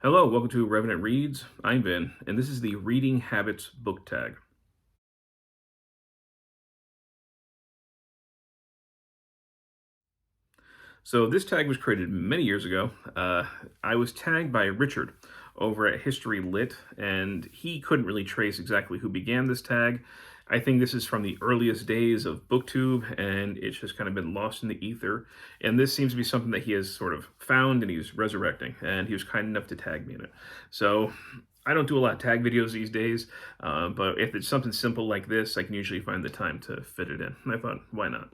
Hello, welcome to Revenant Reads. I'm Vin, and this is the Reading Habits book tag. So this tag was created many years ago. I was tagged by Richard over at History Lit, and he couldn't really trace exactly who began this tag. I think this is from the earliest days of booktube, and it's just kind of been lost in the ether. And this seems to be something that he has sort of found and he's resurrecting, and he was kind enough to tag me in it. So I don't do a lot of tag videos these days, but if it's something simple like this, I can usually find the time to fit it in. And I thought, why not?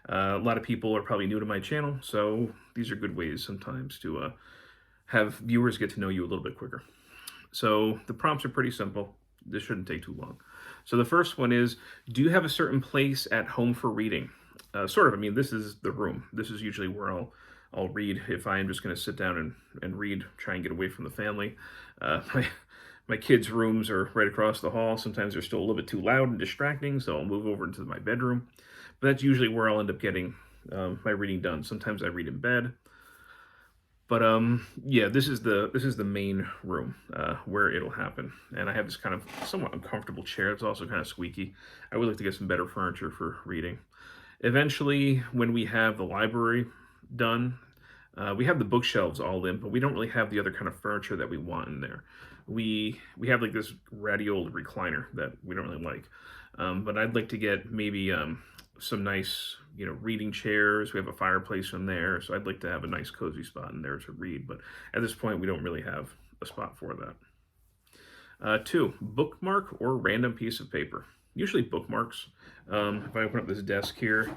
A lot of people are probably new to my channel, so these are good ways sometimes to have viewers get to know you a little bit quicker. So the prompts are pretty simple. This shouldn't take too long. So the first one is, do you have a certain place at home for reading? Sort of. I mean, this is the room. This is usually where I'll read if I am just going to sit down and read, try and get away from the family. My kids' rooms are right across the hall. Sometimes they're still a little bit too loud and distracting, so I'll move over into my bedroom. But that's usually where I'll end up getting my reading done. Sometimes I read in bed. But yeah, this is the main room where it'll happen. And I have this kind of somewhat uncomfortable chair. It's also kind of squeaky. I would like to get some better furniture for reading. Eventually, when we have the library done, we have the bookshelves all in, but we don't really have the other kind of furniture that we want in there. We have like this ratty old recliner that we don't really like. But I'd like to get maybe some nice, reading chairs. We have a fireplace in there, so I'd like to have a nice cozy spot in there to read. But at this point, we don't really have a spot for that. Two, bookmark or random piece of paper. Usually bookmarks. If I open up this desk here,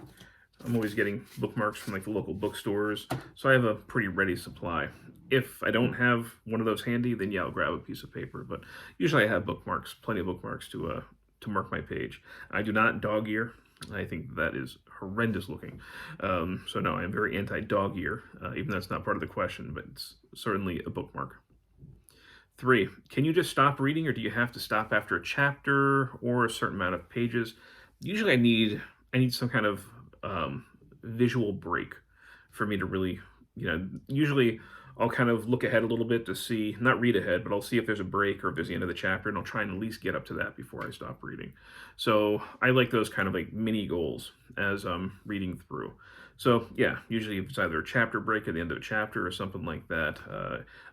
I'm always getting bookmarks from like the local bookstores, so I have a pretty ready supply. If I don't have one of those handy, then yeah, I'll grab a piece of paper. But usually I have bookmarks, plenty of bookmarks to mark my page. I do not dog ear. I think that is horrendous looking. So no, I'm very anti-dog ear, even though that's not part of the question, but it's certainly a bookmark. Three, can you just stop reading, or do you have to stop after a chapter or a certain amount of pages? Usually I need some kind of visual break for me to really, usually I'll kind of look ahead a little bit to see, not read ahead, but I'll see if there's a break or if there's the end of the chapter, and I'll try and at least get up to that before I stop reading. So I like those kind of like mini goals as I'm reading through. So yeah, usually if it's either a chapter break at the end of a chapter or something like that,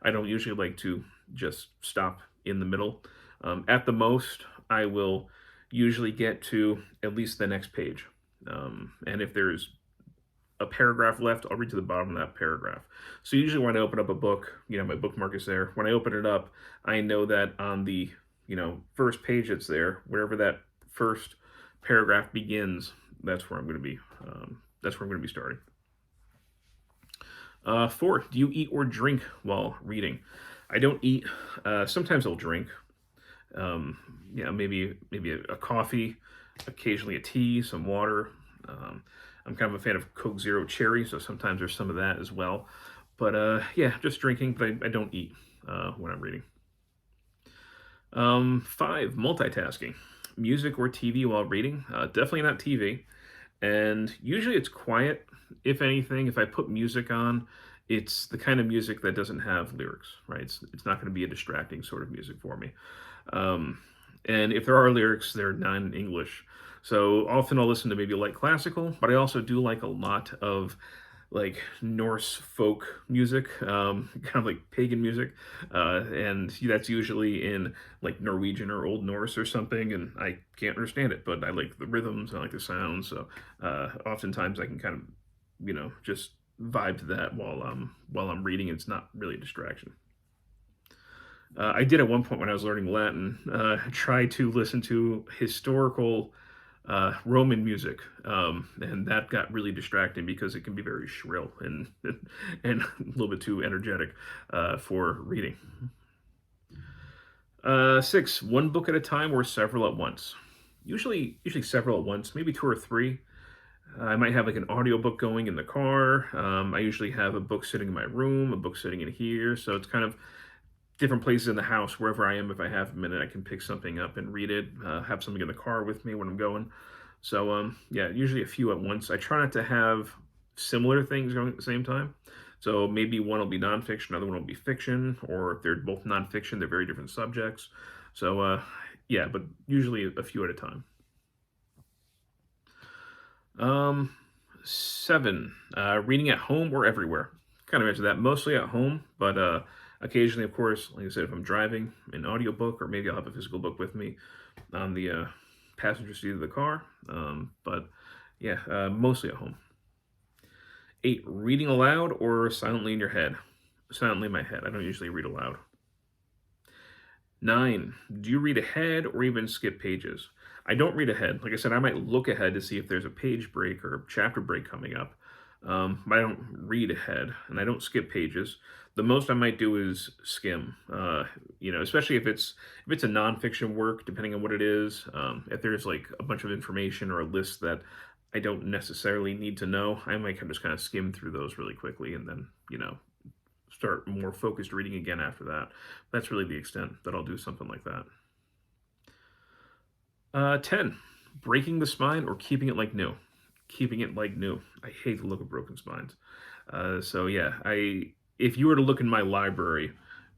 I don't usually like to just stop in the middle. At the most, I will usually get to at least the next page. And if there's a paragraph left, I'll read to the bottom of that paragraph. So usually when I open up a book, my bookmark is there. When I open it up, I know that on the, first page that's there, wherever that first paragraph begins, that's where I'm going to be. That's where I'm going to be starting. Four, do you eat or drink while reading? I don't eat. Sometimes I'll drink. Maybe a coffee, occasionally a tea, some water. I'm kind of a fan of Coke Zero Cherry, so sometimes there's some of that as well. But yeah, just drinking, but I don't eat when I'm reading. Five, multitasking. Music or TV while reading? Definitely not TV. And usually it's quiet. If anything, if I put music on, it's the kind of music that doesn't have lyrics, right? It's not going to be a distracting sort of music for me. And if there are lyrics, they're non-English. So often I'll listen to maybe light classical, but I also do like a lot of like Norse folk music, kind of like pagan music. And that's usually in like Norwegian or Old Norse or something, and I can't understand it, but I like the rhythms, I like the sounds. So oftentimes I can kind of, just vibe to that while I'm reading. It's not really a distraction. I did at one point when I was learning Latin, try to listen to historical Roman music, and that got really distracting because it can be very shrill and and a little bit too energetic for reading. Six, one book at a time or several at once. Usually several at once, maybe two or three. I might have like an audiobook going in the car. I usually have a book sitting in my room, a book sitting in here, so it's kind of different places in the house, wherever I am. If I have a minute, I can pick something up and read it, have something in the car with me when I'm going. So yeah, usually a few at once. I try not to have similar things going at the same time. So maybe one will be nonfiction, another one will be fiction, or if they're both nonfiction, they're very different subjects. So yeah, but usually a few at a time. 7, reading at home or everywhere. Kind of answer that. Mostly at home, but occasionally, of course, like I said, if I'm driving, an audiobook, or maybe I'll have a physical book with me on the passenger seat of the car. But yeah, mostly at home. 8, reading aloud or silently in your head. Silently in my head. I don't usually read aloud. 9, do you read ahead or even skip pages? I don't read ahead. Like I said, I might look ahead to see if there's a page break or a chapter break coming up. But I don't read ahead and I don't skip pages. The most I might do is skim. Especially if it's a nonfiction work, depending on what it is. If there's like a bunch of information or a list that I don't necessarily need to know, I might just kind of skim through those really quickly and then start more focused reading again after that. That's really the extent that I'll do something like that. 10, breaking the spine or keeping it like new. Keeping it like new. I hate the look of broken spines. So yeah, if you were to look in my library,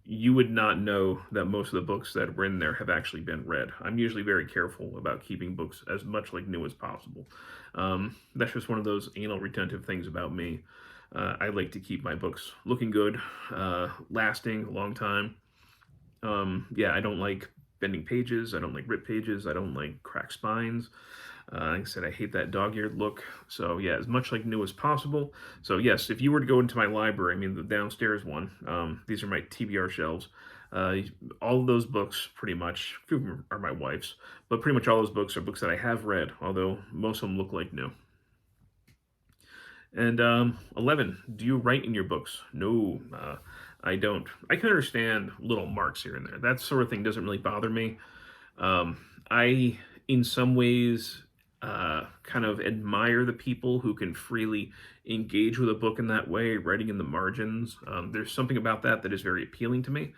you would not know that most of the books that were in there have actually been read. I'm usually very careful about keeping books as much like new as possible. That's just one of those anal retentive things about me. I like to keep my books looking good, lasting a long time. Yeah, I don't like bending pages. I don't like ripped pages. I don't like cracked spines. Like I said, I hate that dog-eared look. So yeah, as much like new as possible. So yes, if you were to go into my library, I mean the downstairs one, these are my TBR shelves. All of those books, pretty much, a few of them are my wife's, but pretty much all those books are books that I have read, although most of them look like new. And 11, do you write in your books? No, I don't. I can understand little marks here and there. That sort of thing doesn't really bother me. I, in some ways, kind of admire the people who can freely engage with a book in that way, writing in the margins. There's something about that is very appealing to me.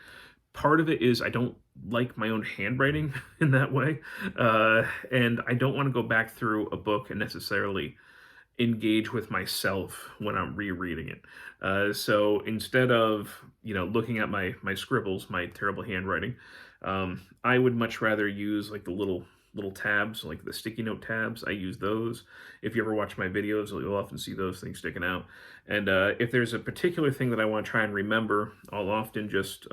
Part of it is I don't like my own handwriting in that way, and I don't want to go back through a book and necessarily engage with myself when I'm rereading it. So instead of looking at my scribbles, my terrible handwriting, I would much rather use like the little tabs, like the sticky note tabs. I use those. If you ever watch my videos, you'll often see those things sticking out. And if there's a particular thing that I want to try and remember, I'll often just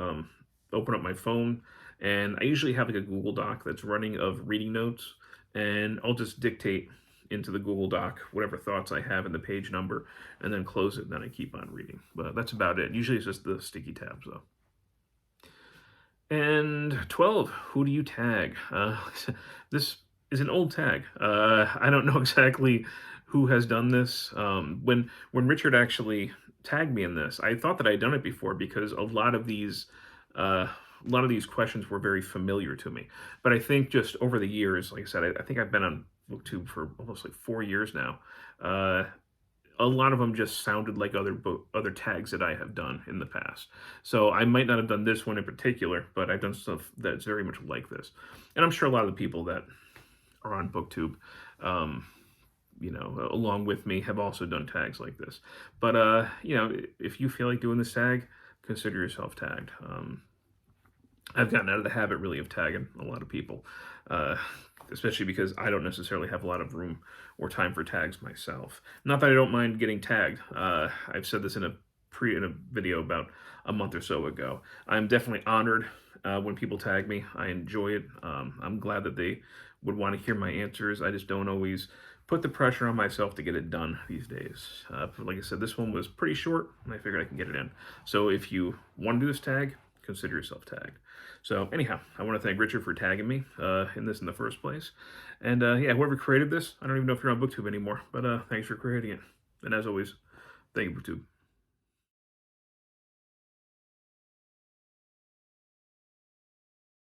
open up my phone, and I usually have like a Google Doc that's running of reading notes, and I'll just dictate into the Google Doc whatever thoughts I have in the page number, and then close it, and then I keep on reading. But that's about it. Usually it's just the sticky tabs, though. And 12, who do you tag? This is an old tag. I don't know exactly who has done this. When Richard actually tagged me in this, I thought that I'd done it before because a lot of these questions were very familiar to me. But I think just over the years, like I said, I think I've been on booktube for almost like 4 years now. A lot of them just sounded like other tags that I have done in the past. So I might not have done this one in particular, but I've done stuff that's very much like this. And I'm sure a lot of the people that are on booktube, along with me, have also done tags like this. But if you feel like doing this tag, consider yourself tagged. I've gotten out of the habit really of tagging a lot of people, especially because I don't necessarily have a lot of room or time for tags myself. Not that I don't mind getting tagged. I've said this in a video about a month or so ago. I'm definitely honored when people tag me. I enjoy it. I'm glad that they would want to hear my answers. I just don't always put the pressure on myself to get it done these days. Like I said, this one was pretty short, and I figured I can get it in. So if you want to do this tag, consider yourself tagged. So anyhow, I want to thank Richard for tagging me in this in the first place. And yeah, whoever created this, I don't even know if you're on BookTube anymore, but thanks for creating it. And as always, thank you, BookTube.